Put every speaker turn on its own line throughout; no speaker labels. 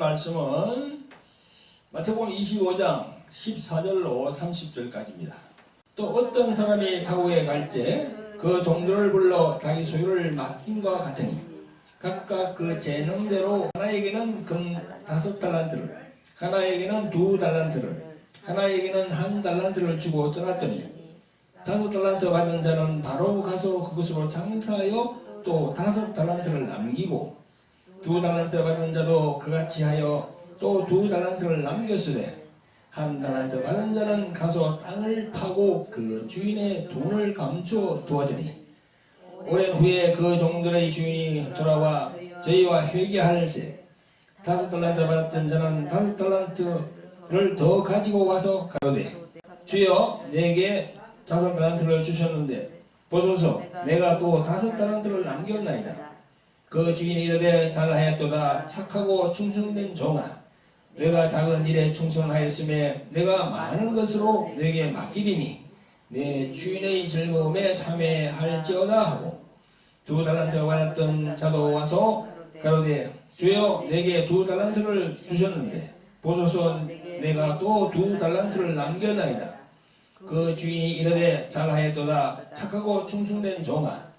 말씀은 마태복음 25장 14절로 30절까지입니다. 또 어떤 사람이 타국에 갈 때 그 종들을 불러 자기 소유를 맡김과 같으니 각각 그 재능대로 하나에게는 금 5달란트를, 하나에게는 2달란트를, 하나에게는 1달란트를 주고 떠났더니 5달란트 받은 자는 바로 가서 그것으로 장사하여 또 5달란트를 남기고 2달란트 받은 자도 그같이 하여 또 2달란트를 남겼으되 1달란트 받은 자는 가서 땅을 파고 그 주인의 돈을 감추어 두었더니 오랜 후에 그 종들의 주인이 돌아와 저희와 회개할세 5달란트 받았던 자는 5달란트를 더 가지고 와서 가로되 주여 내게 5달란트를 주셨는데 보소서 내가 또 5달란트를 남겼나이다. 그 주인이 이르되 잘하였도다. 착하고 충성된 종아, 내가 작은 일에 충성하였음에 내가 많은 것으로 내게 맡기리니 내 주인의 즐거움에 참여할지어다 하고 2달란트 받았던 자도 와서 가로되 주여 내게 2달란트를 주셨는데 보소서 내가 또 2달란트를 남겼나이다. 그 주인이 이르되 잘하였도다. 착하고 충성된 종아,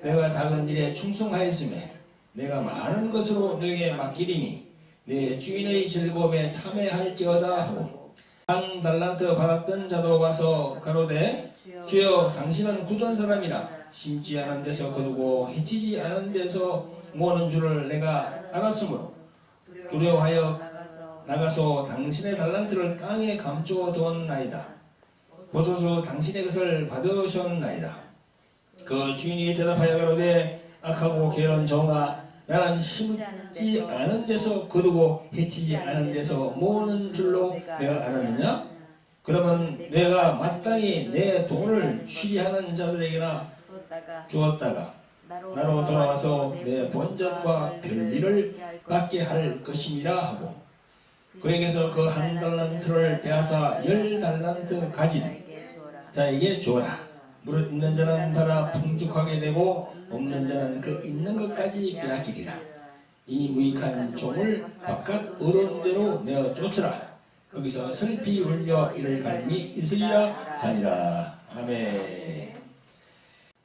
내가 작은 일에 충성하였음에 내가 많은 것으로 너에게 맡기리니 내 주인의 즐거움에 참여할지어다 하고 1달란트 받았던 자도 와서 가로되 주여 당신은 굳은 사람이라 심지 않은 데서 거두고 해치지 않은 데서 모으는 줄을 내가 알았으므로 두려워하여 나가서 당신의 달란트를 땅에 감추어 두었나이다. 보소서 당신의 것을 받으셨나이다. 그 주인이 대답하여 가로되 악하고 게으른 종아, 나는 심지 않은 데서 거두고 해치지 않은 데서 모으는 줄로 내가 알았느냐? 그러면 내가 마땅히 내 돈을 취하는 자들에게나 주었다가 나로 돌아와서 내 본전과 별일을 받게 할 것임이라 하고 그에게서 그 1달란트를 빼앗아 10달란트 가진 자에게 주어라. 무릇 있는 자는 받아 풍족하게 되고 없는 자는 그 있는 것까지 빼앗기리라. 이 무익한 종을 바깥 어두운 데로 내어 쫓으라. 거기서 슬피 울며 이를 갈미 있으리라 하니라. 아멘.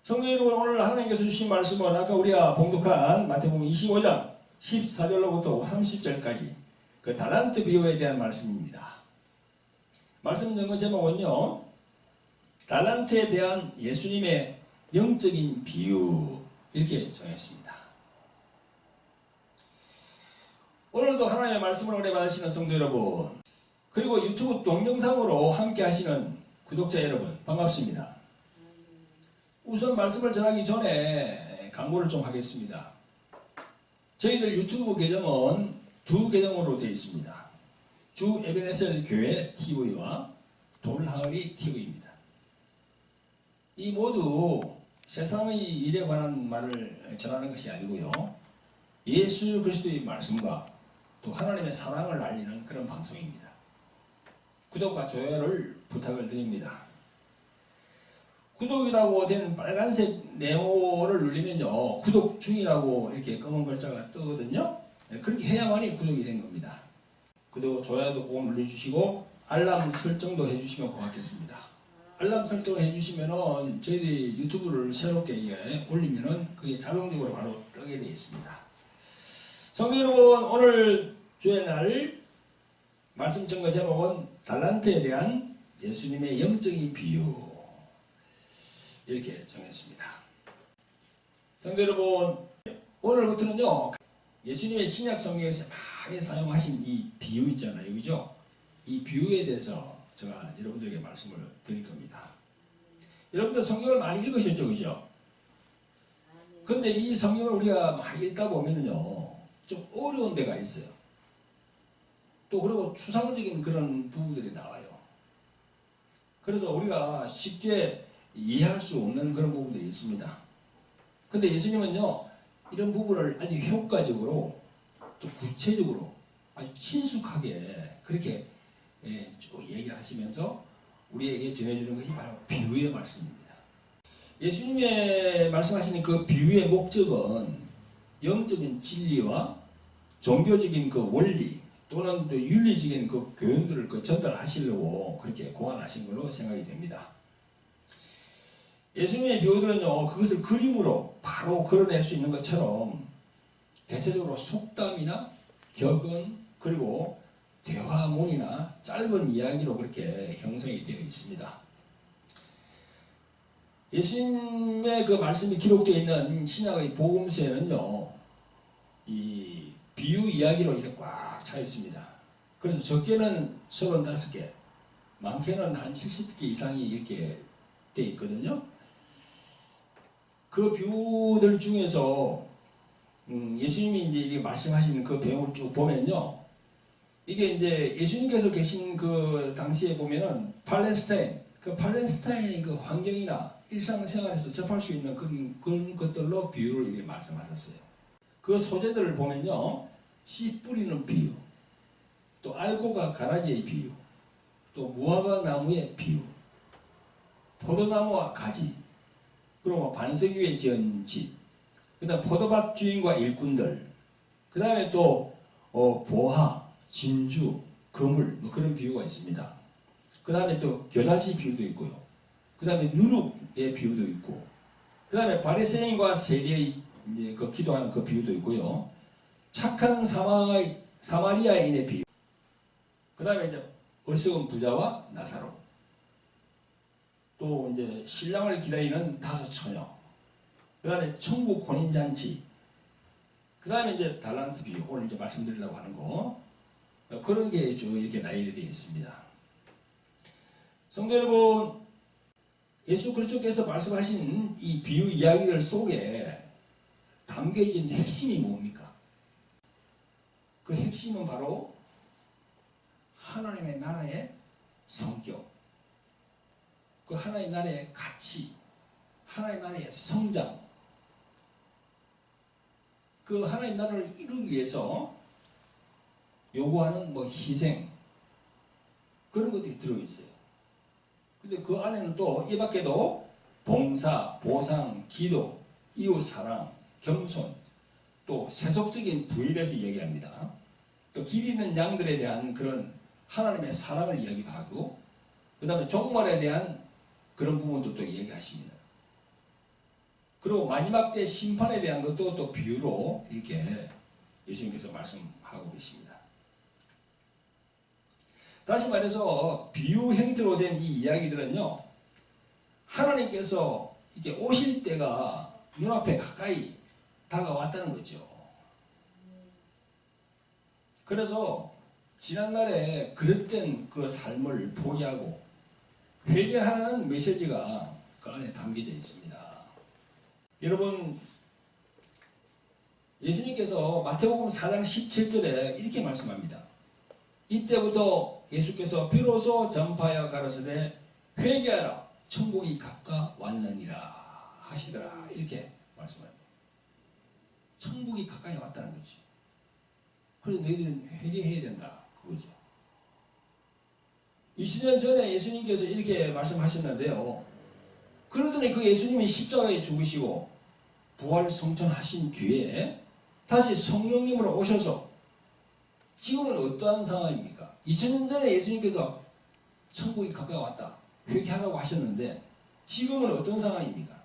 성도 여러분, 오늘 하나님께서 주신 말씀은 아까 우리가 봉독한 마태복음 25장 14절로부터 30절까지 그 달란트 비유에 대한 말씀입니다. 말씀 전문 제목은요, 달란트에 대한 예수님의 영적인 비유, 이렇게 정했습니다. 오늘도 하나님의 말씀을 오래 받으시는 성도 여러분, 그리고 유튜브 동영상으로 함께 하시는 구독자 여러분, 반갑습니다. 우선 말씀을 전하기 전에 광고를 좀 하겠습니다. 저희들 유튜브 계정은 2계정으로 되어 있습니다. 주 에베네셀 교회 TV와 돌항아리 TV입니다. 이 모두 세상의 일에 관한 말을 전하는 것이 아니고요, 예수 그리스도의 말씀과 또 하나님의 사랑을 알리는 그런 방송입니다. 구독과 좋아요를 부탁을 드립니다. 구독이라고 된 빨간색 네모를 누르면요, 구독 중이라고 이렇게 검은 글자가 뜨거든요. 그렇게 해야만이 구독이 된 겁니다. 구독, 좋아요도 꼭 눌러주시고 알람 설정도 해주시면 고맙겠습니다. 알람 설정을 해주시면은 저희들이 유튜브를 새롭게 올리면은 그게 자동적으로 바로 뜨게 되어 있습니다. 성도 여러분, 오늘 주의 날 말씀 전거 제목은 달란트에 대한 예수님의 영적인 비유, 이렇게 정했습니다. 성도 여러분, 오늘부터는요, 예수님의 신약 성경에서 많이 사용하신 이 비유 있잖아요, 그죠? 이 비유에 대해서 제가 여러분들에게 말씀을 드릴 겁니다. 여러분들 성경을 많이 읽으셨죠, 그죠? 근데 이 성경을 우리가 많이 읽다 보면요, 좀 어려운 데가 있어요. 또 그리고 추상적인 그런 부분들이 나와요. 그래서 우리가 쉽게 이해할 수 없는 그런 부분들이 있습니다. 근데 예수님은요, 이런 부분을 아주 효과적으로 또 구체적으로 아주 친숙하게 그렇게 쭉 얘기를 하시면서 우리에게 전해주는 것이 바로 비유의 말씀입니다. 예수님의 말씀하시는 그 비유의 목적은 영적인 진리와 종교적인 그 원리 또는 또 윤리적인 그 교훈들을 그 전달하시려고 그렇게 고안하신 걸로 생각이 됩니다. 예수님의 비유들은요, 그것을 그림으로 바로 그려낼 수 있는 것처럼 대체적으로 속담이나 격언 그리고 대화문이나 짧은 이야기로 그렇게 형성이 되어 있습니다. 예수님의 그 말씀이 기록되어 있는 신약의 복음서에는요, 이 비유 이야기로 이렇게 꽉 차 있습니다. 그래서 적게는 35개, 많게는 한 70개 이상이 이렇게 되어 있거든요. 그 비유들 중에서 예수님이 이제 이렇게 말씀하시는 그 배경을 쭉 보면요, 이게 이제 예수님께서 계신 그 당시에 보면은 그 팔레스타인의 그 환경이나 일상생활에서 접할 수 있는 그런 것들로 비유를 이렇게 말씀하셨어요. 그 소재들을 보면요, 씨 뿌리는 비유, 또 알곡과 가라지의 비유, 또 무화과 나무의 비유, 포도나무와 가지, 그리고 반석 위에 지은 집, 그 다음 포도밭 주인과 일꾼들, 그 다음에 또 보화, 진주, 거물, 뭐 그런 비유가 있습니다. 그 다음에 또 겨자씨 비유도 있고요. 그 다음에 누룩의 비유도 있고, 그 다음에 바리새인과 세리의 이제 그 기도하는 그 비유도 있고요. 착한 사마리아인의 비유, 그 다음에 이제 어리석은 부자와 나사로, 또 이제 신랑을 기다리는 5처녀, 그 다음에 천국 혼인잔치, 그 다음에 이제 달란트 비유, 오늘 이제 말씀드리려고 하는 거, 그런 게 쭉 이렇게 나열이 되어 있습니다. 성도 여러분, 예수 그리스도께서 말씀하신 이 비유 이야기들 속에 담겨진 핵심이 뭡니까? 그 핵심은 바로 하나님의 나라의 성격, 그 하나님의 나라의 가치, 하나님의 나라의 성장, 그 하나님의 나라를 이루기 위해서 요구하는 뭐 희생, 그런 것들이 들어있어요. 근데 그 안에는 또 이 밖에도 봉사, 보상, 기도, 이웃 사랑, 겸손, 또 세속적인 부일에서 얘기합니다. 또 길 잃는 양들에 대한 그런 하나님의 사랑을 이야기도 하고, 그 다음에 종말에 대한 그런 부분도 또 얘기하십니다. 그리고 마지막 때 심판에 대한 것도 또 비유로 이렇게 예수님께서 말씀하고 계십니다. 다시 말해서 비유 형태로 된 이 이야기들은요, 하나님께서 이렇게 오실 때가 눈앞에 가까이 다가왔다는 거죠. 그래서 지난날에 그릇된 그 삶을 포기하고 회개하라는 메시지가 그 안에 담겨져 있습니다. 여러분, 예수님께서 마태복음 4장 17절에 이렇게 말씀합니다. 이때부터 예수께서 비로소 전파하여 가라사대 회개하라 천국이 가까웠느니라 하시더라, 이렇게 말씀합니다. 천국이 가까이 왔다는 거지. 그래서 너희들은 회개해야 된다, 그거죠. 20년 전에 예수님께서 이렇게 말씀하셨는데요, 그러더니 그 예수님이 십자가에 죽으시고 부활 성천하신 뒤에 다시 성령님으로 오셔서 지금은 어떠한 상황입니까? 2000년 전에 예수님께서 천국이 가까이 왔다, 회개하라고 하셨는데 지금은 어떤 상황입니까?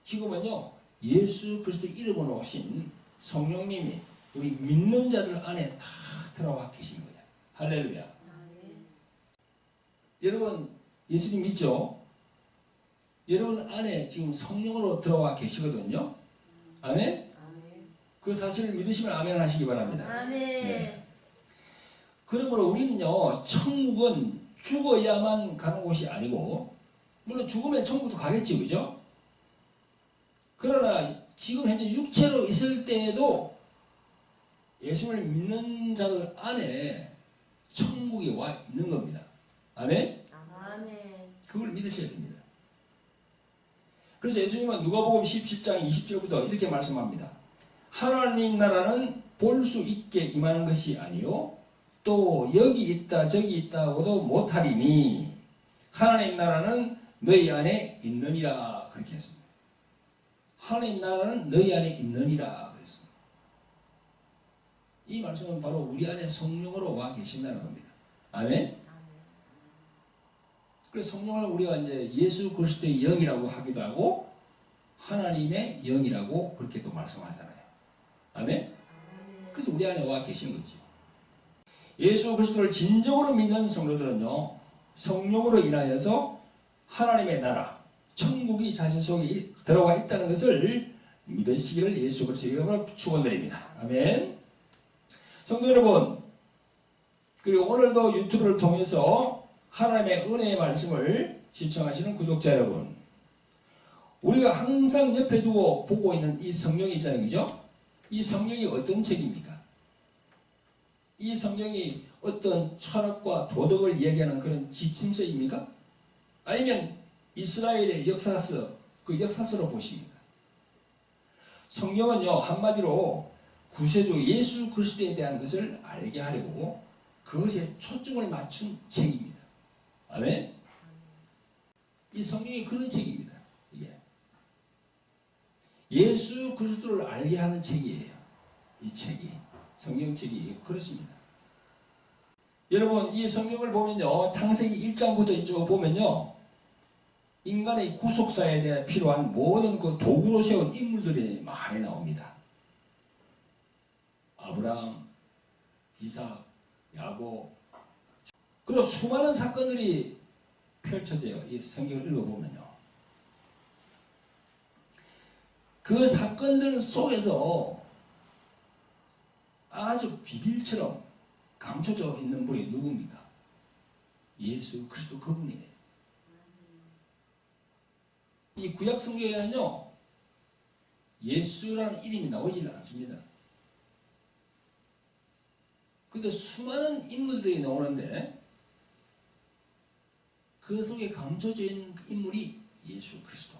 지금은요, 예수 그리스도 이름으로 오신 성령님이 우리 믿는 자들 안에 다 들어와 계신 거예요. 할렐루야. 여러분, 예수님 믿죠? 여러분 안에 지금 성령으로 들어와 계시거든요. 아멘? 그 사실을 믿으시면 아멘 하시기 바랍니다.
아멘.
네. 그러므로 우리는요, 천국은 죽어야만 가는 곳이 아니고, 물론 죽으면 천국도 가겠지, 그죠? 그러나 지금 현재 육체로 있을 때에도 예수를 믿는 자들 안에 천국이 와 있는 겁니다. 아멘?
아멘.
그걸 믿으셔야 됩니다. 그래서 예수님은 누가복음 17장 20절부터 이렇게 말씀합니다. 하나님 나라는 볼 수 있게 임하는 것이 아니요 또 여기 있다 저기 있다고도 못하리니 하나님 나라는 너희 안에 있느니라, 그렇게 했습니다. 하나님 나라는 너희 안에 있느니라 그랬습니다. 이 말씀은 바로 우리 안에 성령으로 와 계신다는 겁니다. 아멘? 그래서 성령을 우리가 이제 예수 그리스도의 영이라고 하기도 하고 하나님의 영이라고 그렇게 또 말씀하잖아요. 아멘? 그래서 우리 안에 와 계신 거지. 예수 그리스도를 진정으로 믿는 성도들은요, 성령으로 인하여서 하나님의 나라, 천국이 자신 속에 들어와 있다는 것을 믿으시기를 예수 그리스도의 이름으로 축원드립니다. 아멘. 성도 여러분, 그리고 오늘도 유튜브를 통해서 하나님의 은혜의 말씀을 시청하시는 구독자 여러분, 우리가 항상 옆에 두고 보고 있는 이 성경이 있잖아요. 그죠? 이 성경이 어떤 책입니까? 이 성경이 어떤 철학과 도덕을 이야기하는 그런 지침서입니까? 아니면 이스라엘의 역사서, 그 역사서로 보십니까? 성경은요, 한마디로 구세주 예수 그리스도에 대한 것을 알게 하려고 그것에 초점을 맞춘 책입니다. 아멘? 이 성경이 그런 책입니다. 이게. 예수 그리스도를 알게 하는 책이에요. 이 책이. 성경책이 그렇습니다. 여러분, 이 성경을 보면요, 창세기 1장부터 이쪽 보면요, 인간의 구속사에 대해 필요한 모든 그 도구로 세운 인물들이 많이 나옵니다. 아브라함, 이삭, 야곱, 그리고 수많은 사건들이 펼쳐져요. 이 성경을 읽어보면요. 그 사건들 속에서 아주 비밀처럼 감춰져 있는 분이 누굽니까? 예수 그리스도 그분이에요. 이 구약 성경에는요, 예수라는 이름이 나오질 않습니다. 근데 수많은 인물들이 나오는데 그 속에 감춰져 있는 인물이 예수 그리스도.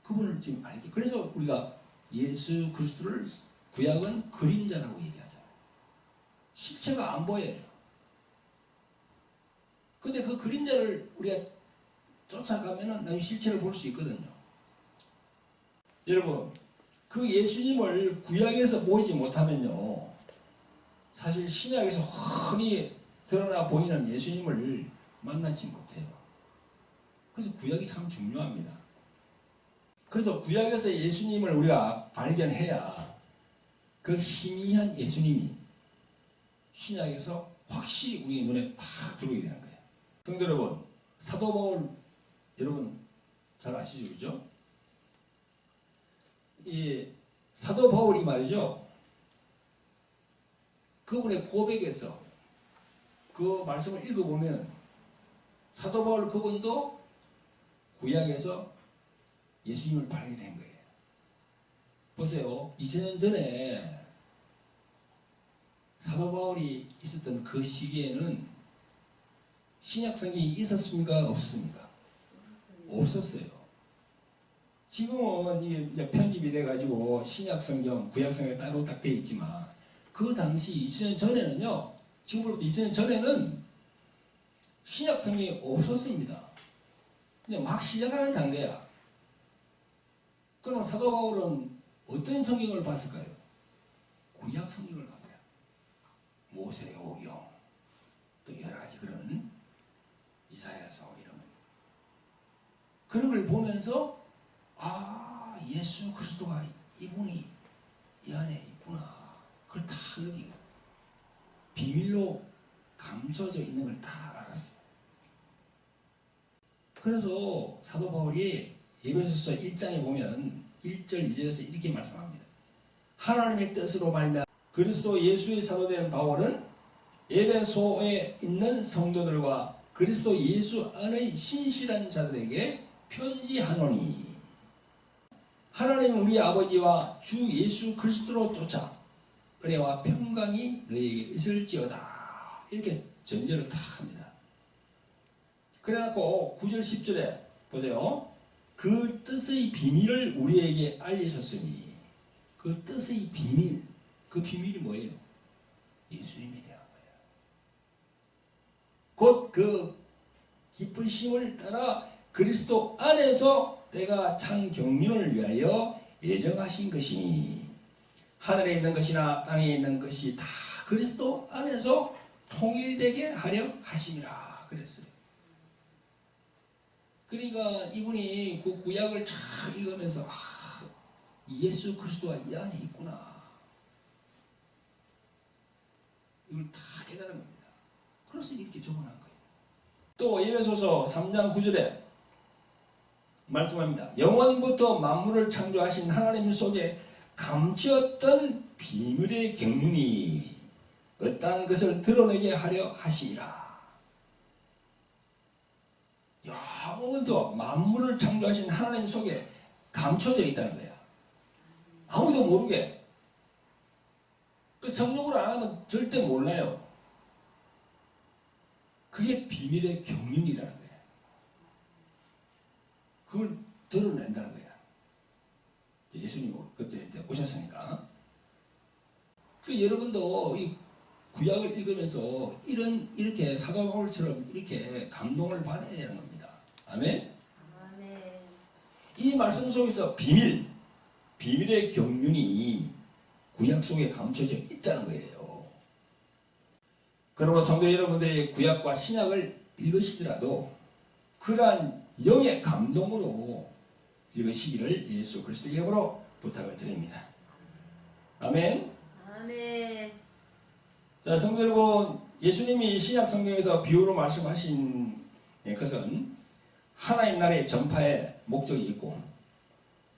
그분을 지금 알게. 그래서 우리가 예수 그리스도를 구약은 그림자라고 얘기하잖아요. 실체가 안 보여요. 근데 그 그림자를 우리가 쫓아가면은 나중에 실체를 볼 수 있거든요. 여러분, 그 예수님을 구약에서 보이지 못하면요, 사실 신약에서 흔히 드러나 보이는 예수님을 만나지 못해요. 그래서 구약이 참 중요합니다. 그래서 구약에서 예수님을 우리가 발견해야 그 희미한 예수님이 신약에서 확실히 우리 눈에 탁 들어오게 되는 거예요. 성도 여러분, 사도 바울 여러분 잘 아시죠? 그죠? 이 사도 바울이 말이죠, 그분의 고백에서 그 말씀을 읽어보면 사도 바울 그분도 구약에서 예수님을 발견한 거예요. 보세요. 2000년 전에 사도 바울이 있었던 그 시기에는 신약 성경이 있었습니까? 없었습니까? 없었어요. 지금은 이게 편집이 돼가지고 신약 성경, 구약 성경이 따로 딱 되어 있지만 그 당시 2000년 전에는요, 지금으로부터 2000년 전에는 신약 성경이 없었습니다. 그냥 막 시작하는 단계야. 그럼 사도 바울은 어떤 성경을 봤을까요? 구약 성경을 봤어요. 모세의 오경, 또 여러 가지 그런 이사야서 이런 그런 걸 보면서 아, 예수 그리스도가 이분이 이 안에 있구나. 그걸 다 느끼고 비밀로 감춰져 있는 걸 다 알았어요. 그래서 사도 바울이 에베소서 1장에 보면 1절 2절에서 이렇게 말씀합니다. 하나님의 뜻으로 말미암아 그리스도 예수의 사도된 바울은 에베소에 있는 성도들과 그리스도 예수 안의 신실한 자들에게 편지하노니 하나님 우리 아버지와 주 예수 그리스도로 쫓아 은혜와 평강이 너희에게 있을지어다. 이렇게 전제를 다 합니다. 그래갖고 9절 10절에 보세요. 그 뜻의 비밀을 우리에게 알리셨으니 그 뜻의 비밀, 그 비밀이 뭐예요? 예수님에 대한 거예요. 곧 그 기쁘심을 따라 그리스도 안에서 때가 찬 경륜을 위하여 예정하신 것이니 하늘에 있는 것이나 땅에 있는 것이 다 그리스도 안에서 통일되게 하려 하심이라 그랬어요. 그러니까 이분이 그 구약을 잘 읽으면서 예수 그리스도가 이 안에 있구나. 이걸 다 깨달은 겁니다. 그래서 이렇게 적어놓은 거예요. 또 에베소서 3장 9절에 말씀합니다. 영원부터 만물을 창조하신 하나님 속에 감추었던 비밀의 경륜이 어떠한 것을 드러내게 하려 하시니라. 영원부터 만물을 창조하신 하나님 속에 감춰져 있다는 거야. 아무도 모르게. 그 성령으로 안 하면 절대 몰라요. 그게 비밀의 경륜이라는 거야. 그걸 드러낸다는 거야. 예수님 그때 오셨으니까. 그 여러분도 이 구약을 읽으면서 이렇게 사도 바울처럼 이렇게 감동을 받아야 되는 겁니다. 아멘.
아멘.
이 말씀 속에서 비밀의 경륜이 구약 속에 감춰져 있다는 거예요. 그러므로 성도 여러분들이 구약과 신약을 읽으시더라도 그러한 영의 감동으로 읽으시기를 예수 그리스도의 이름으로 부탁을 드립니다. 아멘.
아멘.
자, 성도 여러분, 예수님이 신약 성경에서 비유로 말씀하신 것은 하나님 나라의 전파의 목적이 있고,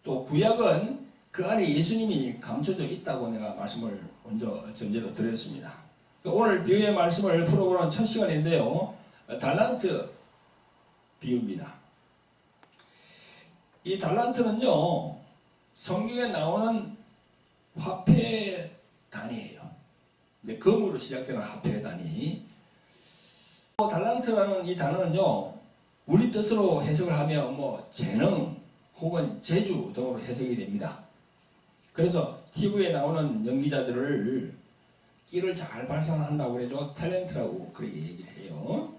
또 구약은 그 안에 예수님이 감춰져 있다고 내가 말씀을 먼저 전제로 드렸습니다. 오늘 비유의 말씀을 풀어보는 첫 시간인데요, 달란트 비유입니다. 이 달란트는요, 성경에 나오는 화폐 단위예요. 금으로 시작되는 화폐 단위. 달란트라는 이 단어는요, 우리 뜻으로 해석을 하면 재능 혹은 재주 등으로 해석이 됩니다. 그래서 TV에 나오는 연기자들을 끼를 잘 발산한다고 해서 탤런트라고 그렇게 얘기를 해요.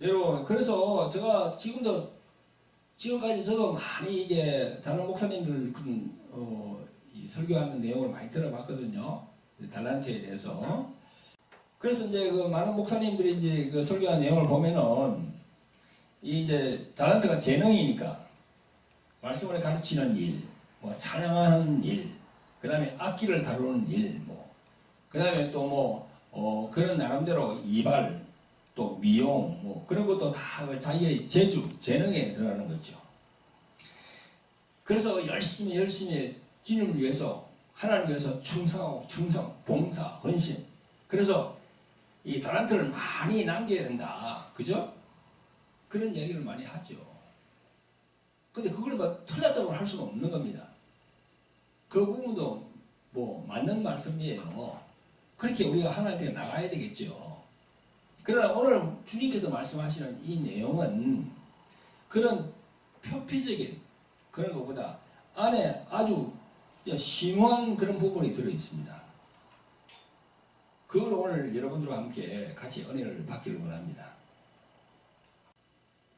여러분, 그래서 제가 지금까지 저도 많이 이게 다른 목사님들 설교하는 내용을 많이 들어봤거든요. 달란트에 대해서. 그래서 이제 그 많은 목사님들이 이제 그 설교한 내용을 보면은 이제 달란트가 재능이니까 말씀을 가르치는 일, 찬양하는 일, 그 다음에 악기를 다루는 일, 그 다음에 또 그런 나름대로 이발, 또 미용, 그런 것도 다 자기의 재주, 재능에 들어가는 거죠. 그래서 열심히 주님을 위해서, 하나님을 위해서 충성, 봉사, 헌신. 그래서 이 달란트를 많이 남겨야 된다. 그죠? 그런 얘기를 많이 하죠. 근데 그걸 틀렸다고 할 수는 없는 겁니다. 그 부분도 맞는 말씀이에요. 그렇게 우리가 하나님께 나가야 되겠죠. 그러나 오늘 주님께서 말씀하시는 이 내용은 그런 표피적인 그런 것보다 안에 아주 심오한 그런 부분이 들어 있습니다. 그걸 오늘 여러분들과 함께 같이 은혜를 받기를 원합니다.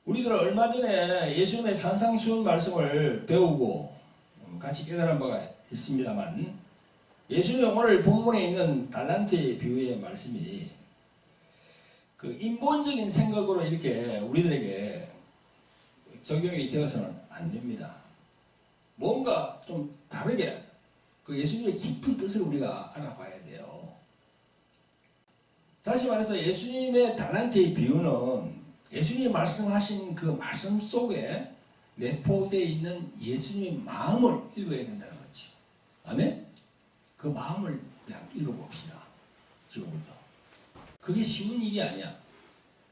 우리들은 얼마 전에 예수님의 산상수훈 말씀을 배우고 같이 깨달은 바가 있습니다만, 예수님의 오늘 본문에 있는 달란트의 비유의 말씀이 그 인본적인 생각으로 이렇게 우리들에게 적용이 되어서는 안 됩니다. 뭔가 좀 다르게 그 예수님의 깊은 뜻을 우리가 알아봐야 돼요. 다시 말해서 예수님의 달란트의 비유는 예수님이 말씀하신 그 말씀 속에 내포되어 있는 예수님의 마음을 읽어야 된다는 거지. 아멘? 그 마음을 그냥 읽어봅시다. 지금부터. 그게 쉬운 일이 아니야.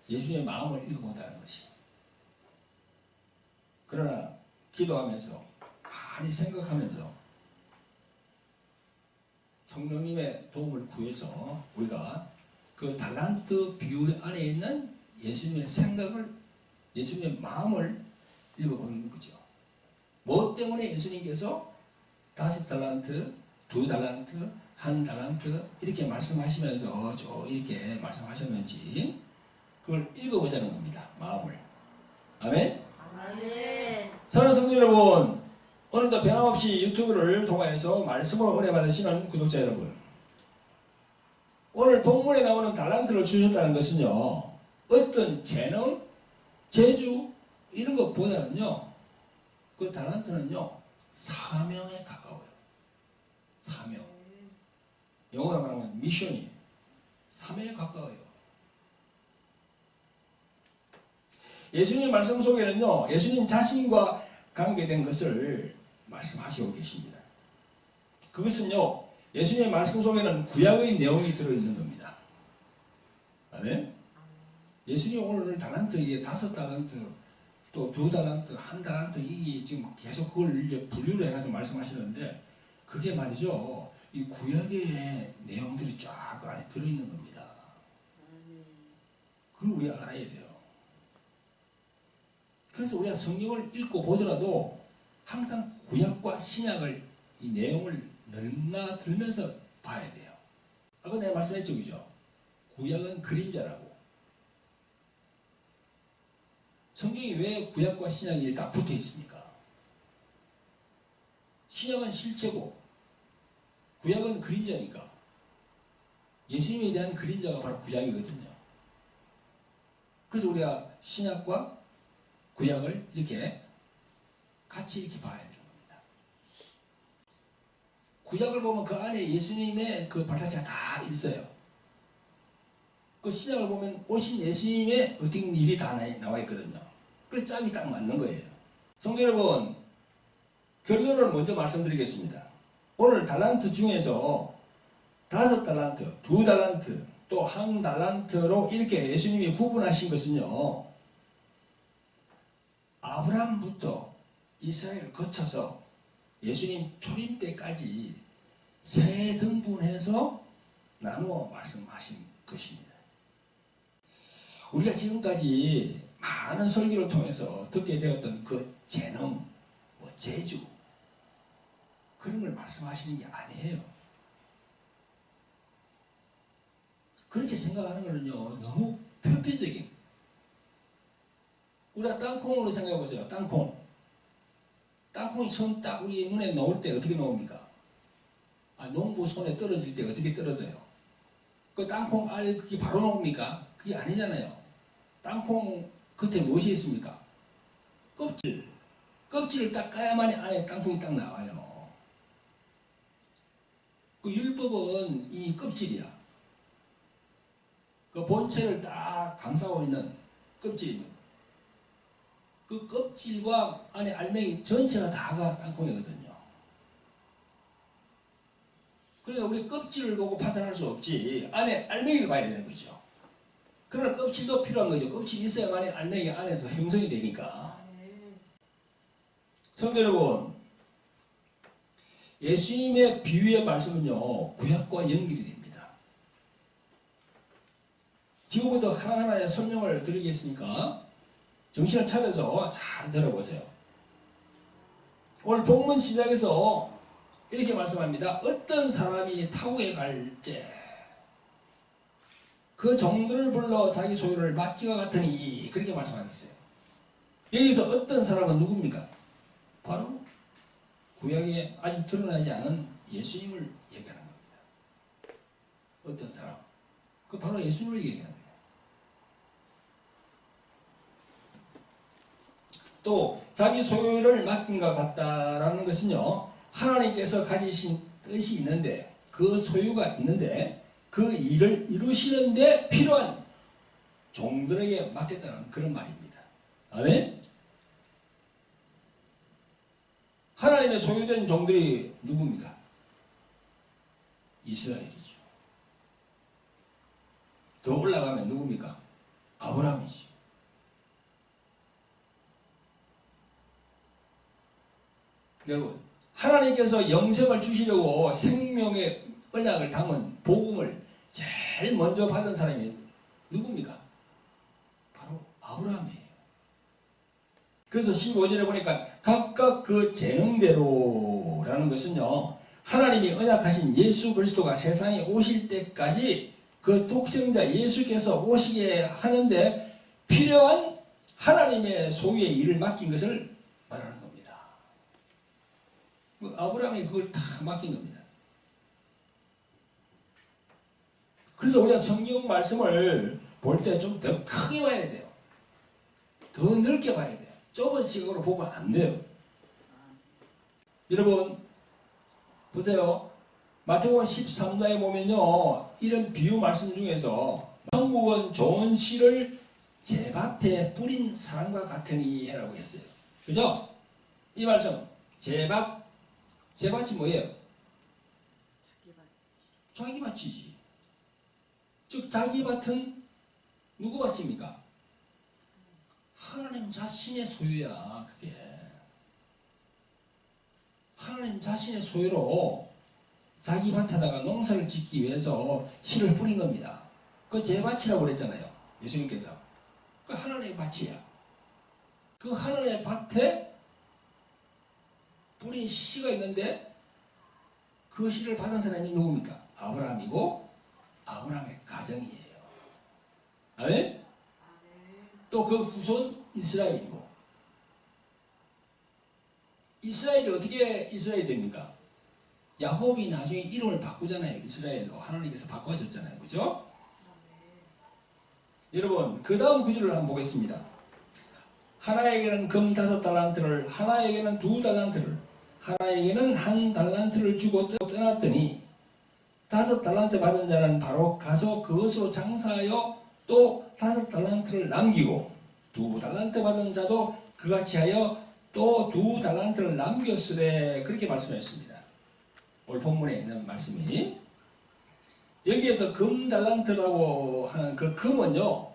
예수님의 마음을 읽어본다는 것이. 그러나 기도하면서 많이 생각하면서 성령님의 도움을 구해서 우리가 그 달란트 비유 안에 있는 예수님의 생각을, 예수님의 마음을 읽어보는 거죠. 뭐 때문에 예수님께서 5달란트, 2달란트, 1달란트 이렇게 말씀하시면서 이렇게 말씀하셨는지 그걸 읽어보자는 겁니다. 마음을. 아멘?
아멘.
사랑하는 성도 여러분, 오늘도 변함없이 유튜브를 통해서 말씀으로 은혜 받으시는 구독자 여러분, 오늘 본문에 나오는 달란트를 주셨다는 것은요, 어떤 재능, 재주 이런 것보다는요, 그 달란트는요 사명에 가까워요. 사명. 영어로 말하면 미션이 사명에 가까워요. 예수님 말씀 속에는요, 예수님 자신과 관계된 것을 말씀하시고 계십니다. 그것은요, 예수님의 말씀 속에는 구약의 내용이 들어있는 겁니다. 아멘? 예수님 오늘 달란트, 이게 5달란트, 또 2달란트, 1달란트, 이게 지금 계속 그걸 이제 분류를 해가지고 말씀하시는데, 그게 말이죠, 이 구약의 내용들이 쫙 안에 들어있는 겁니다. 그걸 우리가 알아야 돼요. 그래서 우리가 성경을 읽고 보더라도 항상 구약과 신약을 이 내용을 넘나들면서 봐야 돼요. 아까 내가 말씀했죠, 그죠? 구약은 그림자라고. 성경이 왜 구약과 신약이 다 붙어 있습니까? 신약은 실체고 구약은 그림자니까. 예수님에 대한 그림자가 바로 구약이거든요. 그래서 우리가 신약과 구약을 이렇게 같이 이렇게 봐야 되는 겁니다. 구약을 보면 그 안에 예수님의 그 발자취가 다 있어요. 그 신약을 보면 오신 예수님의 어떤 일이 다 나와 있거든요. 그래서 짝이 딱 맞는 거예요. 성도 여러분, 결론을 먼저 말씀드리겠습니다. 오늘 달란트 중에서 5달란트, 2달란트, 또 1달란트로 이렇게 예수님이 구분하신 것은요, 아브라함부터 이스라엘을 거쳐서 예수님 초림 때까지 세 등분해서 나누어 말씀하신 것입니다. 우리가 지금까지 많은 설교를 통해서 듣게 되었던 그 재능, 재주, 그런 걸 말씀하시는 게 아니에요. 그렇게 생각하는 거는요, 너무 표피적인. 우리가 땅콩으로 생각해 보세요. 땅콩. 땅콩이 처음 딱 우리 눈에 놓을 때 어떻게 놓습니까? 농부 손에 떨어질 때 어떻게 떨어져요? 그 땅콩 알 그게 바로 나옵니까? 그게 아니잖아요. 땅콩 겉에 무엇이 있습니까? 껍질. 껍질을 딱 까야만이 안에 땅콩이 딱 나와요. 그 율법은 이 껍질이야. 그 본체를 딱 감싸고 있는 껍질입니다. 그 껍질과 안에 알맹이 전체가 다가 땅콩이거든요. 그러니까 우리 껍질을 보고 판단할 수 없지, 안에 알맹이를 봐야 되는 거죠. 그러나 껍질도 필요한 거죠. 껍질이 있어야만 알맹이 안에서 형성이 되니까. 성도 여러분, 예수님의 비유의 말씀은요, 구약과 연결이 됩니다. 지금부터 하나하나의 설명을 드리겠으니까 정신을 차려서 잘 들어보세요. 오늘 본문 시작에서 이렇게 말씀합니다. 어떤 사람이 타국에 갈 때 그 종들을 불러 자기 소유를 맡기와 같으니, 그렇게 말씀하셨어요. 여기서 어떤 사람은 누굽니까? 바로 구약에 아직 드러나지 않은 예수님을 얘기하는 겁니다. 어떤 사람? 그 바로 예수님을 얘기하는 거예요. 또 자기 소유를 맡긴과 같다라는 것은요, 하나님께서 가지신 뜻이 있는데, 그 소유가 있는데 그 일을 이루시는데 필요한 종들에게 맡겼다는 그런 말입니다. 아멘? 하나님의 소유된 종들이 누굽니까? 이스라엘이죠. 더 올라가면 누굽니까? 아브라함이죠. 여러분, 하나님께서 영생을 주시려고 생명의 언약을 담은 복음을 제일 먼저 받은 사람이 누굽니까? 바로 아브라함이에요. 그래서 15절에 보니까 각각 그 재능대로라는 것은요, 하나님이 언약하신 예수 그리스도가 세상에 오실 때까지 그 독생자 예수께서 오시게 하는데 필요한 하나님의 소유의 일을 맡긴 것을 말하는 겁니다. 아브라함이 그걸 다 맡긴 겁니다. 그래서 우리가 성경 말씀을 볼 때 좀 더 크게 봐야 돼요. 더 넓게 봐야 돼요. 좁은 시각으로 보면 안 돼요. 여러분 보세요. 마태복음 13장에 보면요, 이런 비유 말씀 중에서 천국은 좋은 씨를 제밭에 뿌린 사람과 같으니 라고 했어요. 그죠? 이 말씀 제밭이 뭐예요? 자기 밭이지. 즉 자기 밭은 누구 밭입니까? 하나님 자신의 소유야. 그게 하나님 자신의 소유로 자기 밭에다가 농사를 짓기 위해서 씨를 뿌린 겁니다. 그 제 밭이라고 그랬잖아요. 예수님께서. 그 하나님의 밭이야. 그 하나님의 밭에 뿌린 씨가 있는데 그 씨를 받은 사람이 누굽니까? 아브라함이고 아브라함의 가정이에요. 아멘? 또 그 후손 이스라엘이고. 이스라엘이 어떻게 이스라엘이 됩니까? 야곱이 나중에 이름을 바꾸잖아요. 이스라엘로 하나님께서 바꿔줬잖아요. 그죠? 여러분 그 다음 구절을 한번 보겠습니다. 하나에게는 금 5달란트를, 하나에게는 2달란트를, 하나에게는 1달란트를 주고 떠났더니 5달란트 받은 자는 바로 가서 그것으로 장사하여 또 5달란트를 남기고 2달란트 받은 자도 그같이 하여 또 2달란트를 남겼으되 그렇게 말씀하셨습니다. 오늘 본문에 있는 말씀이 여기에서 금 달란트라고 하는 그 금은요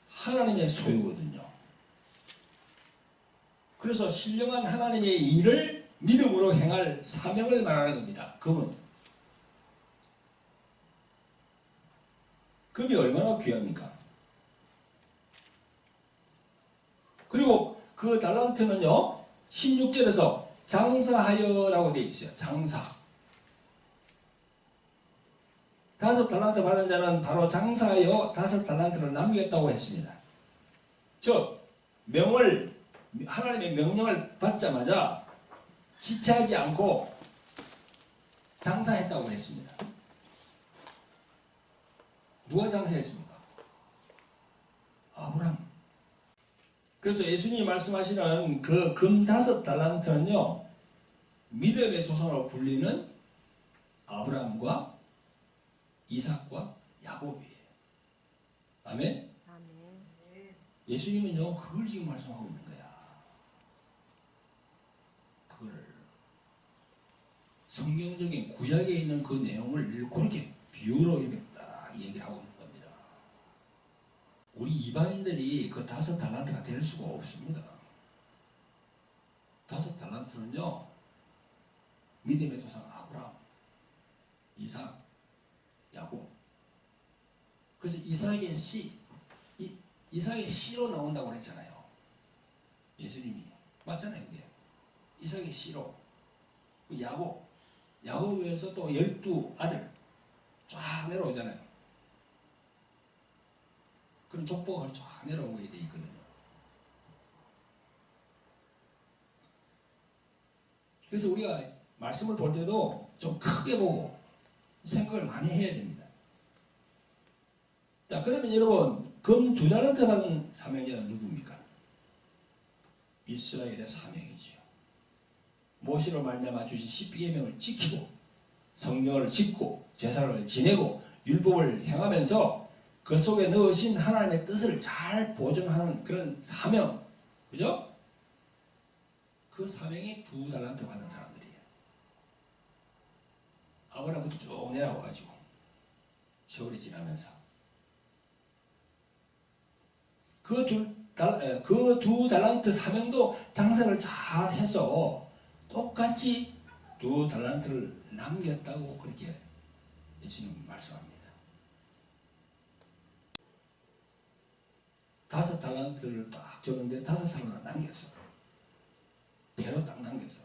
하나님의 소유거든요. 그래서 신령한 하나님의 일을 믿음으로 행할 사명을 말하는 겁니다. 금이 얼마나 귀합니까? 그리고 그 달란트는요 16절에서 장사하여라고 되어 있어요. 장사. 5달란트 받은 자는 바로 장사하여 5달란트를 남겼다고 했습니다. 즉 하나님의 명령을 받자마자 지체하지 않고 장사했다고 했습니다. 누가 장사했습니까? 아브라함. 그래서 예수님이 말씀하시는 그 금 5달란트는요 믿음의 조상으로 불리는 아브라함과 이삭과 야곱이에요. 아멘? 예수님은요 그걸 지금 말씀하고 있는 거야. 그걸 성경적인 구약에 있는 그 내용을 그렇게 비유로 이렇게 딱 얘기를 하고 있는 겁니다. 우리 이방인들이 그 5달란트가 될 수가 없습니다. 5달란트는요 믿음의 조상 아브라함, 이삭, 야곱. 그래서 이삭의 씨로 나온다고 그랬잖아요. 예수님이. 맞잖아요. 그게. 이삭의 씨로. 야곱에서 또 12아들 쫙 내려오잖아요. 그런 족보가 쫙 내려오게 돼 있거든요. 그래서 우리가 말씀을 볼 때도 좀 크게 보고 생각을 많이 해야 됩니다. 자, 그러면 여러분, 금 2달란트 받은 사명자는 누굽니까? 이스라엘의 사명이지요. 모세로 말미암아 주신 십계명을 지키고 성경을 짓고 제사를 지내고 율법을 행하면서 그 속에 넣으신 하나님의 뜻을 잘 보존하는 그런 사명, 그죠? 그 사명이 2달란트 받은 사람들이에요. 아브라함부터 쭉 내려와가지고 세월이 지나면서 그 2달란트 사명도 장사를 잘 해서 똑같이 2달란트를 남겼다고 그렇게 예수님 말씀합니다. 5달란트를 딱 줬는데 5달란트 남겼어. 배로 딱 남겼어.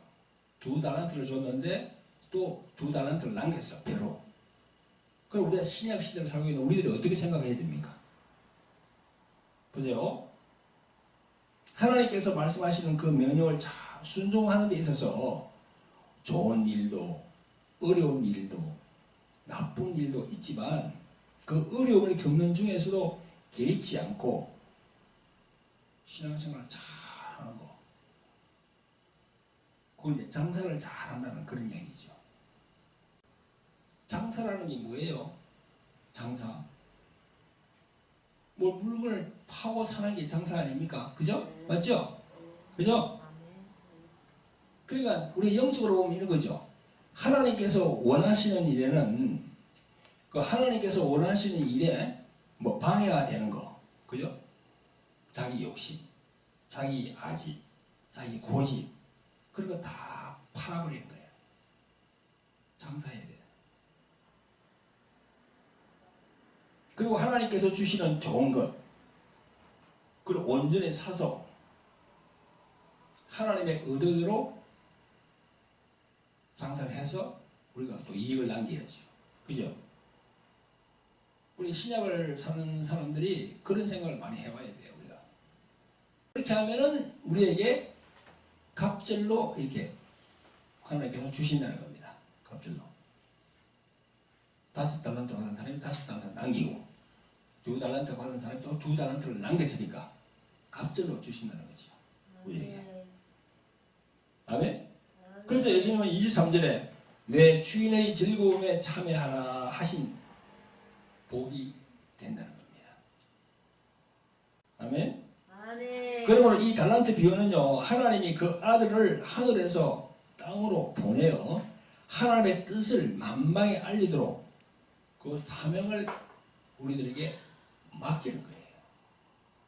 2달란트를 줬는데 또 2달란트를 남겼어. 배로. 그럼 우리가 신약 시대를 살고 있는 우리들이 어떻게 생각해야 됩니까? 보세요. 하나님께서 말씀하시는 그 명령을 잘 순종하는 데 있어서 좋은 일도 어려운 일도 나쁜 일도 있지만 그 어려움을 겪는 중에서도 개의치 않고 신앙생활을 잘하는 거. 그건 이제 장사를 잘한다는 그런 얘기죠. 장사라는 게 뭐예요? 장사. 뭐 물건을 파고 사는 게 장사 아닙니까? 그죠? 맞죠? 그죠? 그러니까 우리 영적으로 보면 이런 거죠. 하나님께서 원하시는 일에는 그 하나님께서 원하시는 일에 뭐 방해가 되는 거. 그죠? 자기 욕심, 자기 아집, 자기 고집 그런 거 다 팔아버리는 거예요. 장사해야 돼요. 그리고 하나님께서 주시는 좋은 것 그걸 온전히 사서 하나님의 의도대로 장사를 해서 우리가 또 이익을 남겨야죠. 그죠? 우리 신약을 사는 사람들이 그런 생각을 많이 해봐야 돼요. 우리가 그렇게 하면은 우리에게 갑절로 이렇게 하나님께서 주신다는 겁니다. 갑절로 5달란트 받은 사람이 5달란트 남기고 2달란트 받은 사람이 또 2달란트를 남겼으니까 갑절로 주신다는 거죠. 우리에게. 아멘? 그래서 예수님은 23절에 내 주인의 즐거움에 참여하라 하신 복이 된다는 겁니다. 아멘?
아멘.
그러므로 이 달란트 비유는요, 하나님이 그 아들을 하늘에서 땅으로 보내어 하나님의 뜻을 만방에 알리도록 그 사명을 우리들에게 맡기는 거예요.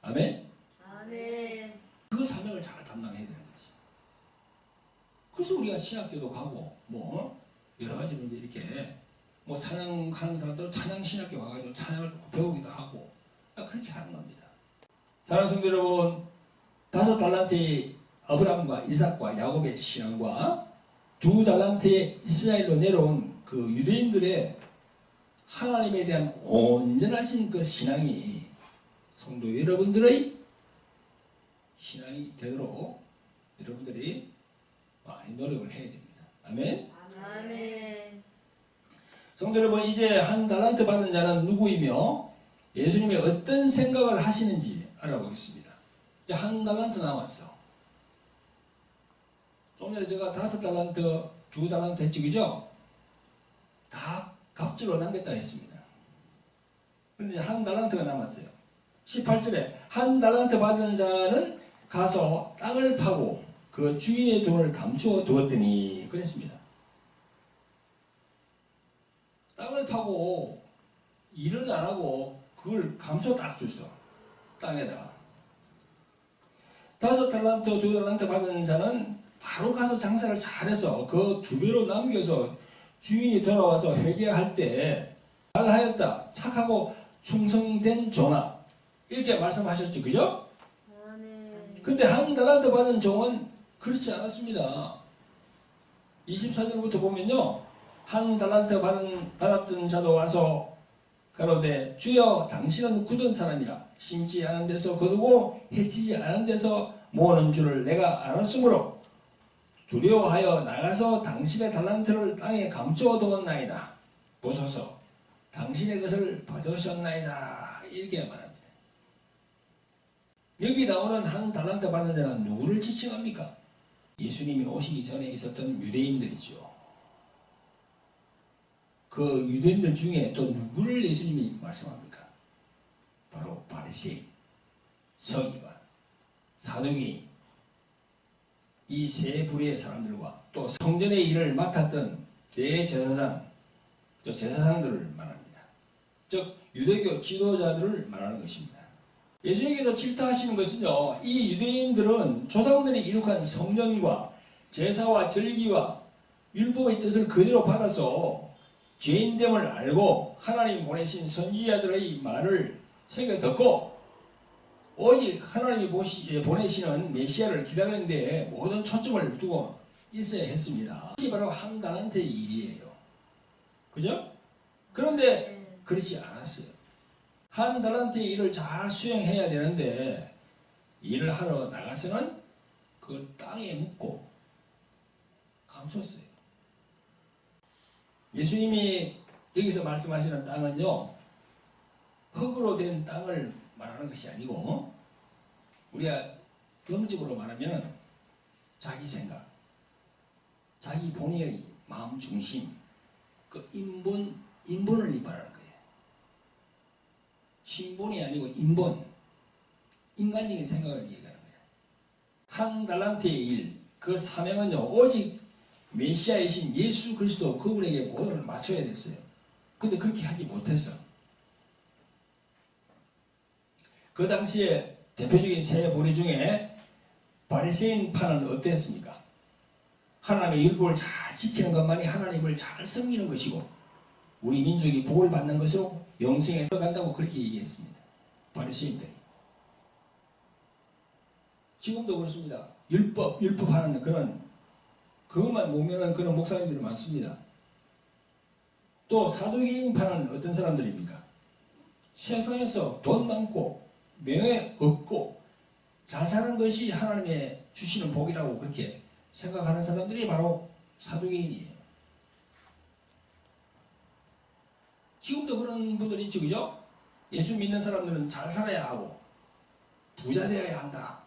아멘?
아멘.
그 사명을 잘 담당해야 되는 거지. 그래서 우리가 신학교도 가고 뭐 여러 가지 이제 이렇게 뭐 찬양하는 사람도 찬양 신학교 와가지고 찬양을 배우기도 하고 그렇게 하는 겁니다. 사랑하는 성도 여러분, 5달란트의 아브라함과 이삭과 야곱의 신앙과 2달란트의 이스라엘로 내려온 그 유대인들의 하나님에 대한 온전하신 그 신앙이 성도 여러분들의 신앙이 되도록 여러분들이 많이 노력을 해야 됩니다. 아멘?
아멘.
성도 여러분, 이제 1달란트 받은 자는 누구이며 예수님이 어떤 생각을 하시는지 알아보겠습니다. 이제 1달란트 남았어. 좀 전에 제가 5달란트, 2달란트 했죠, 그죠? 다 갑절로 남겼다 했습니다. 그런데 1달란트가 남았어요. 18절에 1달란트 받은 자는 가서 땅을 파고 그 주인의 돈을 감추어 두었더니 그랬습니다. 땅을 파고 일은 안 하고 그걸 감춰 딱 줬어. 땅에다가. 5달란트, 2달란트 받은 자는 바로 가서 장사를 잘해서 그 2배로 남겨서 주인이 돌아와서 회개할 때 잘하였다, 착하고 충성된 종아, 이렇게 말씀하셨죠. 그죠?
아멘.
근데 1달란트 받은 종은 그렇지 않았습니다. 24절부터 보면요, 1달란트 받았던 자도 와서 가로되 주여 당신은 굳은 사람이라 심지 않은 데서 거두고 해치지 않은 데서 모으는 줄을 내가 알았으므로 두려워하여 나가서 당신의 달란트를 땅에 감추어 두었나이다. 보소서 당신의 것을 받으셨나이다. 이렇게 말합니다. 여기 나오는 1달란트 받은 자는 누구를 지칭합니까? 예수님이 오시기 전에 있었던 유대인들이죠. 그 유대인들 중에 또 누구를 예수님이 말씀합니까? 바로 바리새인, 서기관, 사두개인, 이 세 부류의 사람들과 또 성전의 일을 맡았던 대제사장, 또 제사장들을 말합니다. 즉 유대교 지도자들을 말하는 것입니다. 예수님께서 질타하시는 것은요, 이 유대인들은 조상들이 이룩한 성전과 제사와 절기와 율법의 뜻을 그대로 받아서 죄인됨을 알고 하나님 보내신 선지자들의 말을 새겨 듣고 오직 하나님이 보내시는 메시아를 기다리는 데 모든 초점을 두고 있어야 했습니다. 이것이 바로 1달란트의 일이에요. 그죠? 그런데 그렇지 않았어요. 1달란트의 일을 잘 수행해야 되는데 일을 하러 나가서는 그 땅에 묻고 감췄어요. 예수님이 여기서 말씀하시는 땅은요, 흙으로 된 땅을 말하는 것이 아니고 우리가 영적으로 말하면 자기 생각, 자기 본의의 마음 중심, 그 인본을 말하는 거예요. 신본이 아니고 인본, 인간적인 생각을 얘기하는 거예요. 한 달란트의 일, 그 사명은요 오직 메시아이신 예수 그리스도 그분에게 모든 걸 맞춰야 됐어요. 근데 그렇게 하지 못했어. 그 당시에 대표적인 세 부류 중에 바리새인 파는 어땠습니까? 하나님의 율법을 잘 지키는 것만이 하나님을 잘 섬기는 것이고 우리 민족이 복을 받는 것으로 영생에 들어간다고 그렇게 얘기했습니다. 바리새인들이. 지금도 그렇습니다. 율법하는 그것만 모면은 그런 목사님들이 많습니다. 또 사두개인 파는 어떤 사람들입니까? 세상에서 돈 많고 명예 없고 잘 사는 것이 하나님의 주시는 복이라고 그렇게 생각하는 사람들이 바로 사두개인이에요. 지금도 그런 분들이 있죠, 그죠? 예수 믿는 사람들은 잘 살아야 하고 부자 되어야 한다.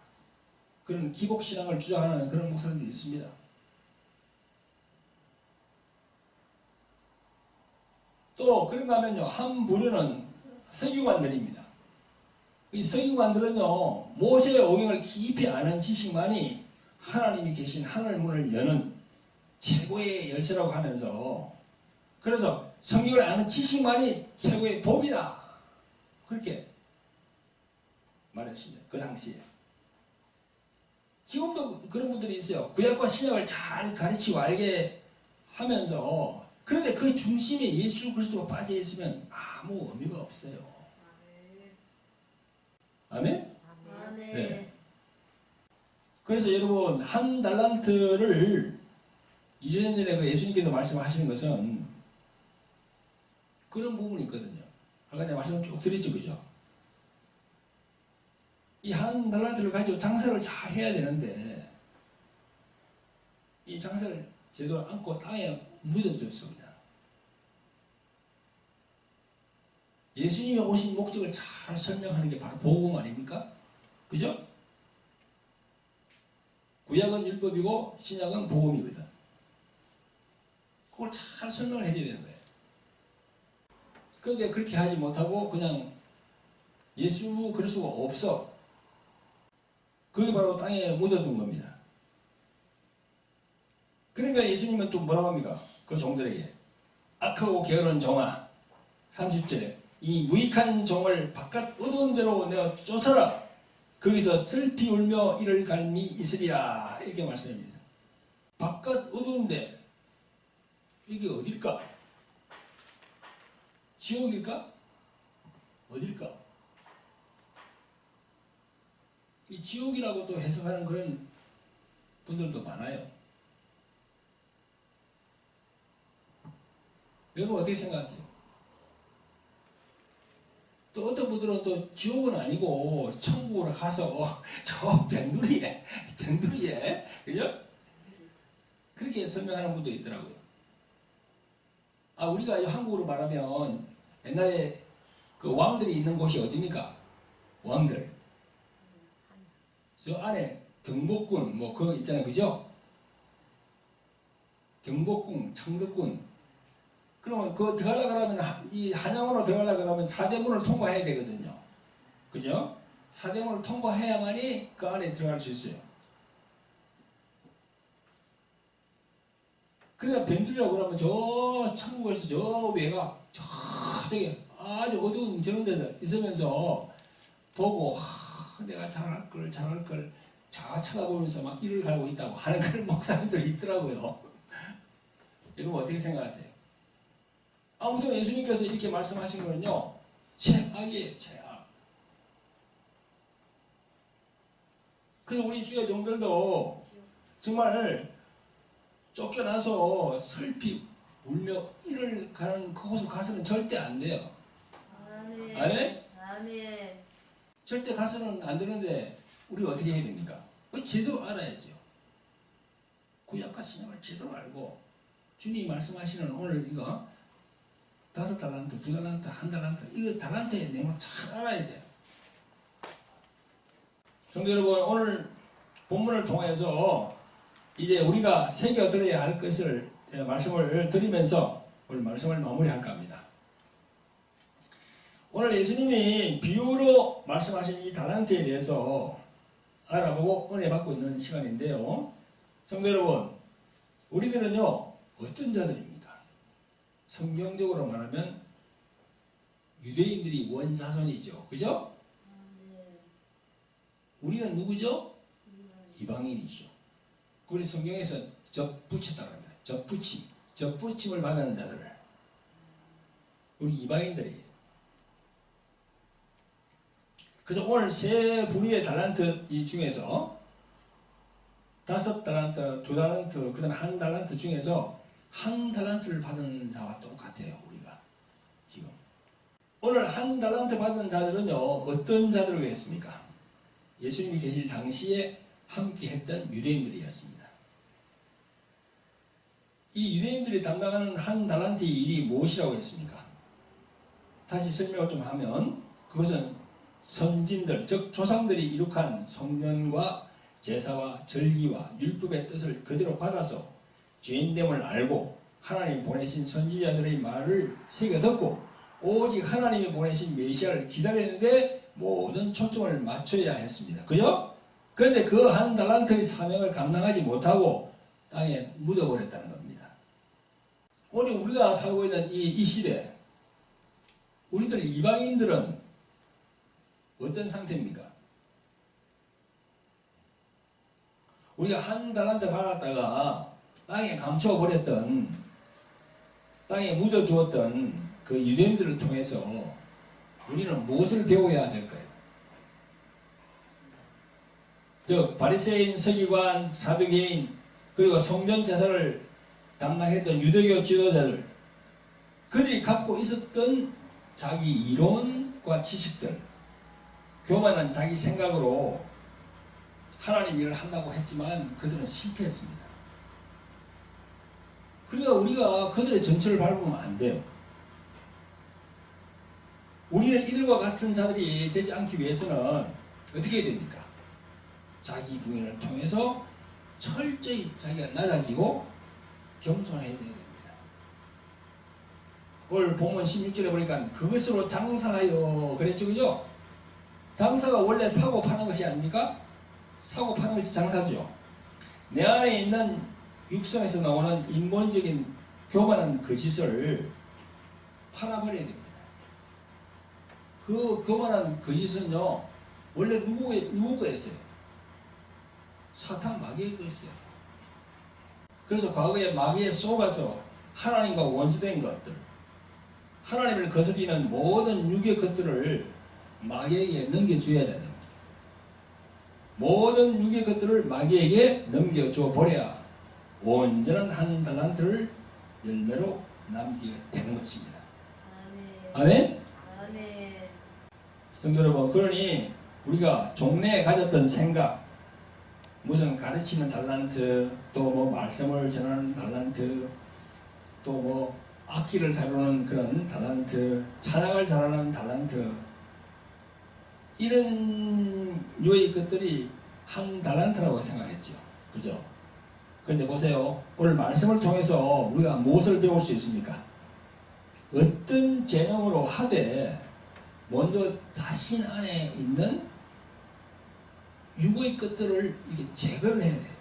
그런 기복신앙을 주장하는 그런 목사님들이 있습니다. 또 그런가 하면요, 한 부류는 서기관들입니다. 이 서기관들은요, 모세의 오경을 깊이 아는 지식만이 하나님이 계신 하늘문을 여는 최고의 열쇠라고 하면서, 그래서 성경을 아는 지식만이 최고의 복이다. 그렇게 말했습니다. 그 당시에. 지금도 그런 분들이 있어요. 구약과 신약을 잘 가르치고 알게 하면서, 그런데 그 중심에 예수 그리스도가 빠져 있으면 아무 의미가 없어요. 아멘?
아멘.
네. 그래서 여러분, 한 달란트를 2000년 전에 그 예수님께서 말씀하시는 것은 그런 부분이 있거든요. 아까 내가 말씀 쭉 드렸죠, 그죠? 이 한 달란트를 가지고 장사를 잘 해야 되는데, 이 장사를 제대로 안고 땅에 묻어줬습니다. 예수님이 오신 목적을 잘 설명하는 게 바로 복음 아닙니까? 그죠? 구약은 율법이고 신약은 복음이거든. 그걸 잘 설명을 해줘야 되는 거예요. 그런데 그렇게 하지 못하고 그냥 예수 그리스도가 없어. 그게 바로 땅에 묻어둔 겁니다. 그러니까 예수님은 또 뭐라고 합니까? 그 종들에게 악하고 게으른 종아, 30절에 이 무익한 종을 바깥 어두운 데로 내어 쫓아라. 거기서 슬피 울며 이를 갈미 있으리라. 이렇게 말씀합니다. 바깥 어두운데 이게 어딜까? 지옥일까? 어딜까? 이 지옥이라고 또 해석하는 그런 분들도 많아요. 여러분 어떻게 생각하세요? 또 어떤 분들은 또 지옥은 아니고 천국으로 가서 저 변두리에 그죠? 그렇게 설명하는 분도 있더라고요. 아, 우리가 한국으로 말하면 옛날에 그 왕들이 있는 곳이 어디입니까? 왕들. 저 안에 경복궁 뭐 그거 있잖아요, 그죠? 경복궁, 창덕궁. 그러면 그거 들어가려고 그러면 이 한양으로 들어가려고 그러면 사대문을 통과해야 되거든요. 그죠? 사대문을 통과해야만이 그 안에 들어갈 수 있어요. 그러니까 변두리라고 그러면 저 천국에서 저 외곽 저기 아주 어두운 저런 데서 있으면서 보고 내가 잘할 걸 저 쳐다보면서 막 이를 갈고 있다고 하는 그런 목사님들이 있더라고요. 여러분 어떻게 생각하세요? 아무튼 예수님께서 이렇게 말씀하신 거는요, 최악이에요, 최악. 그래서 우리 주의 종들도 정말 쫓겨나서 슬피 울며 이를 가는 그곳으로 가서는 절대 안 돼요.
아멘.
아멘?
아멘.
절대 가서는 안 되는데 우리가 어떻게 해야 됩니까? 제대로 알아야죠. 구약과 신약을 제대로 알고 주님이 말씀하시는 오늘 이거 5달란트, 2달란트, 1달란트, 이거 달란트의 내용을 잘 알아야 돼요. 성도 여러분, 오늘 본문을 통해서 이제 우리가 새겨들어야 할 것을 말씀을 드리면서 오늘 말씀을 마무리할까 합니다. 오늘 예수님이 비유로 말씀하신 이 달란트에 대해서 알아보고 은혜 받고 있는 시간인데요. 성도 여러분, 우리들은요 어떤 자들입니까? 성경적으로 말하면 유대인들이 원자손이죠. 그죠? 우리는 누구죠? 이방인이죠. 우리 성경에서 접붙였다고 합니다. 접붙임을 받는 자들, 우리 이방인들이에요. 그래서 오늘 세 부류의 달란트 이 중에서 5달란트, 2달란트, 그 다음에 1달란트 중에서 1달란트를 받은 자와 똑같아요. 우리가 지금 오늘 1달란트 받은 자들은요 어떤 자들이겠습니까? 예수님이 계실 당시에 함께 했던 유대인들이었습니다. 이 유대인들이 담당하는 1달란트의 일이 무엇이라고 했습니까? 다시 설명을 좀 하면 그것은 선진들, 즉 조상들이 이룩한 성년과 제사와 절기와 율법의 뜻을 그대로 받아서 죄인됨을 알고 하나님 보내신 선지자들의 말을 새겨 듣고 오직 하나님이 보내신 메시아를 기다리는데 모든 초점을 맞춰야 했습니다. 그죠? 그런데 그 1달란트의 사명을 감당하지 못하고 땅에 묻어버렸다는 겁니다. 오늘 우리가 살고 있는 이 시대, 우리들 이방인들은 어떤 상태입니까? 우리가 1달란트 받았다가 땅에 감춰버렸던, 땅에 묻어두었던 그 유대인들을 통해서 우리는 무엇을 배워야 될까요? 바리새인, 서기관, 사두개인, 그리고 성전 제사를 담당했던 유대교 지도자들, 그들이 갖고 있었던 자기 이론과 지식들, 교만한 자기 생각으로 하나님 일을 한다고 했지만 그들은 실패했습니다. 그러니까 우리가 그들의 전철을 밟으면 안 돼요. 우리는 이들과 같은 자들이 되지 않기 위해서는 어떻게 해야 됩니까? 자기 부인을 통해서 철저히 자기가 낮아지고 겸손해져야 됩니다. 오늘 본문 16절에 보니까 그것으로 장사하여 그랬죠, 그죠? 장사가 원래 사고 파는 것이 아닙니까? 사고 파는 것이 장사죠. 내 안에 있는 육성에서 나오는 인본적인 교만한 거짓을 팔아버려야 됩니다. 그 교만한 거짓은요 원래 누구 거였어요? 사탄 마귀의 거였어요. 그래서 과거에 마귀에 속아서 하나님과 원수된 것들, 하나님을 거스리는 모든 육의 것들을 마귀에게 넘겨줘야 됩니다. 모든 육의 것들을 마귀에게 넘겨줘 버려야 온전한 1달란트를 열매로 남기게 되는 것입니다. 아멘?
아멘.
성도 여러분, 그러니 우리가 종래에 가졌던 생각, 무슨 가르치는 달란트, 또 뭐 말씀을 전하는 달란트, 또 뭐 악기를 다루는 그런 달란트, 찬양을 잘하는 달란트, 이런 류의 것들이 1달란트라고 생각했죠. 그죠? 그런데 보세요. 오늘 말씀을 통해서 우리가 무엇을 배울 수 있습니까? 어떤 재능으로 하되 먼저 자신 안에 있는 육의 것들을 이게 제거를 해야 돼요.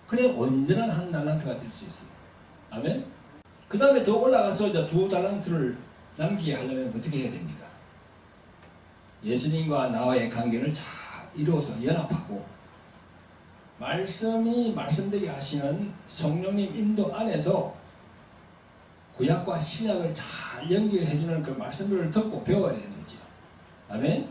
그래야 온전한 1달란트가 될 수 있어요. 아멘? 그 다음에 더 올라가서 이제 2달란트를 남기게 하려면 어떻게 해야 됩니까? 예수님과 나와의 관계를 잘 이루어서 연합하고 말씀이 말씀되게 하시는 성령님 인도 안에서 구약과 신약을 잘 연결해주는 그 말씀들을 듣고 배워야 되는 거죠. 아멘?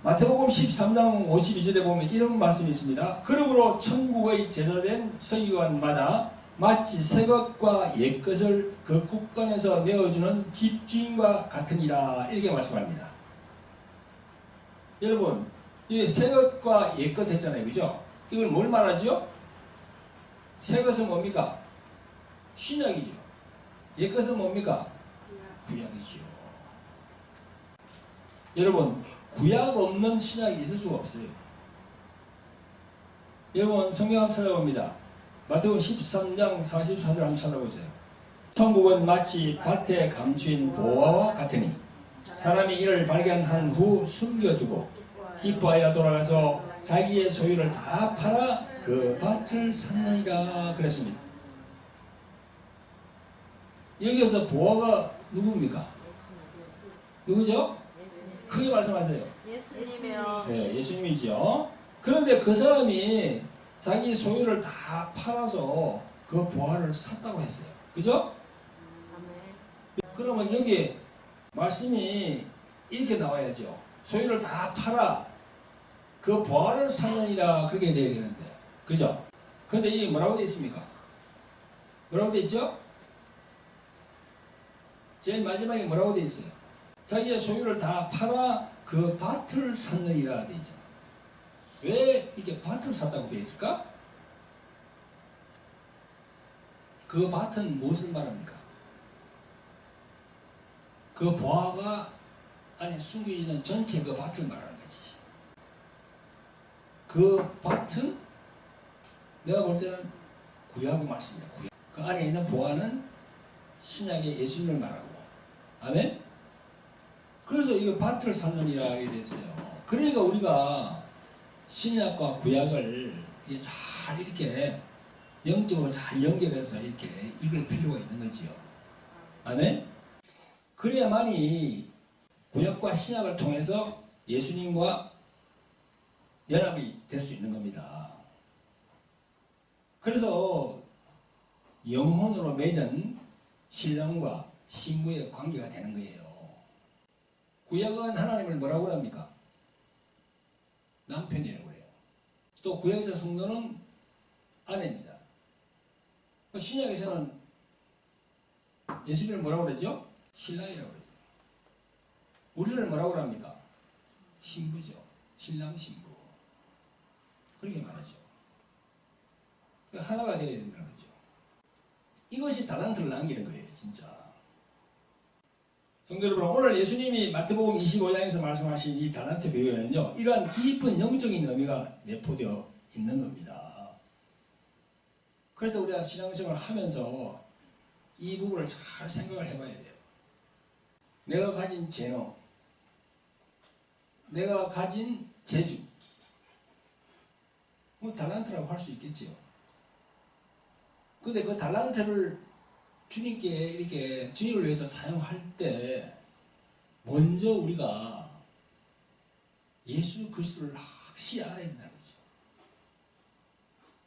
마태복음 13장 52절에 보면 이런 말씀이 있습니다. 그러므로 천국의 제자된 서기관마다 마치 새것과 옛것을 그 국간에서 내어주는 집주인과 같으니라, 이렇게 말씀합니다. 여러분, 이 새것과 옛것 했잖아요. 그죠? 이걸 뭘 말하죠? 새것은 뭡니까? 신약이죠. 옛 것은 뭡니까? 구약이죠. 여러분, 구약 없는 신약이 있을 수가 없어요. 여러분, 성경 한번 찾아봅니다. 마태복음 13장 44절 한번 찾아보세요. 천국은 마치 밭에 감추인 보화와 같으니 사람이 이를 발견한 후 숨겨두고 기뻐하여 돌아가서 자기의 소유를 다 팔아 그 밭을 샀느니라 그랬습니다. 여기서 보화가 누굽니까? 누구죠? 크게 말씀하세요.
예수님이요.
네, 예수님이죠. 그런데 그 사람이 자기 소유를 다 팔아서 그 보화를 샀다고 했어요. 그죠? 그러면 여기 말씀이 이렇게 나와야죠. 소유를 다 팔아 그 보화를 샀느니라 그렇게 되어야 되는데, 그죠? 근데 이게 뭐라고 되어 있습니까? 뭐라고 되어 있죠? 제일 마지막에 뭐라고 되어 있어요? 자기의 소유를 다 팔아 그 밭을 샀느니라 되어 있잖아요. 왜 이렇게 밭을 샀다고 되어 있을까? 그 밭은 무엇을 말합니까? 그 보화가 안에 숨겨있는 전체 그 밭을 말하는 거지. 그 밭은 내가 볼 때는 구약 말씀이야. 구약. 그 안에 있는 보화는 신약의 예수님을 말하고. 아멘? 그래서 이거 밭을 샀느니라 하게 됐어요. 그러니까 우리가 신약과 구약을 잘 이렇게 영적으로 잘 연결해서 이렇게 읽을 필요가 있는 거지요. 아멘? 그래야만이 구약과 신약을 통해서 예수님과 연합이 될 수 있는 겁니다. 그래서 영혼으로 맺은 신랑과 신부의 관계가 되는 거예요. 구약은 하나님을 뭐라고 합니까? 남편이라고 해요. 또 구약에서 성도는 아내입니다. 신약에서는 예수님을 뭐라고 그러죠? 신랑이라고 그러죠. 우리를 뭐라고 합니까? 신부죠. 신랑 신부. 그렇게 말하죠. 하나가 되어야 된다는 거죠. 이것이 달란트를 남기는 거예요, 진짜. 성도 여러분, 오늘 예수님이 마태복음 25장에서 말씀하신 이 달란트 비유에는요, 이러한 깊은 영적인 의미가 내포되어 있는 겁니다. 그래서 우리가 신앙생활을 하면서 이 부분을 잘 생각을 해봐야 돼요. 내가 가진 재능, 내가 가진 재주, 뭐 달란트라고 할 수 있겠지요. 근데 그 달란트를 주님께 이렇게 주님을 위해서 사용할 때 먼저 우리가 예수 그리스도를 확실히 알아야 된다는 거죠.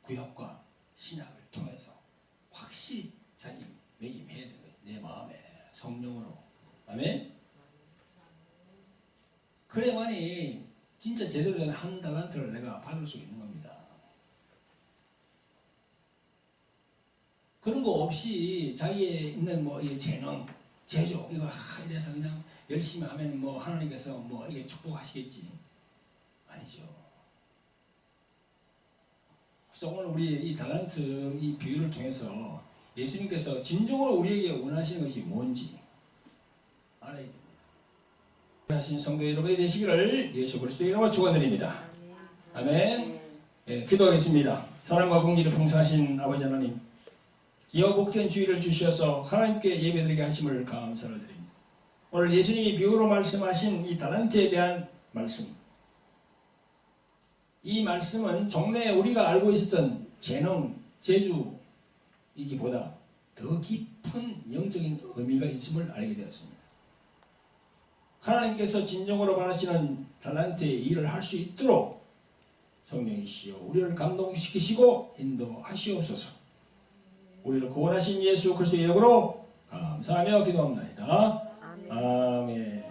구약과 신약을 통해서 확실히 자기 매김해야 되는 거예요. 내 마음에 성령으로. 아멘? 그래야만이 진짜 제대로 된 한 달란트를 내가 받을 수 있는 겁니다. 그런 거 없이 자기의 있는 뭐 재능, 재주 이거 이래서 그냥 열심히 하면 뭐 하나님께서 뭐 이게 축복하시겠지. 아니죠. 그래서 오늘 우리 이 달란트 이 비유를 통해서 예수님께서 진정으로 우리에게 원하시는 것이 뭔지 알아야 됩니다. 원하신 성도 여러분이 되시기를 예수 그리스도의 이름으로 축원드립니다. 아멘. 예, 기도하겠습니다. 사랑과 공의를 풍성하신 아버지 하나님, 기어 복된 주의를 주셔서 하나님께 예배드리게 하심을 감사를 드립니다. 오늘 예수님이 비유로 말씀하신 이 달란트에 대한 말씀, 이 말씀은 종래에 우리가 알고 있었던 재능, 재주이기보다 더 깊은 영적인 의미가 있음을 알게 되었습니다. 하나님께서 진정으로 바라시는 달란트의 일을 할 수 있도록 성령이시여 우리를 감동시키시고 인도하시옵소서. 우리를 구원하신 예수 그리스도의 이름으로 감사하며 기도합니다. 아멘.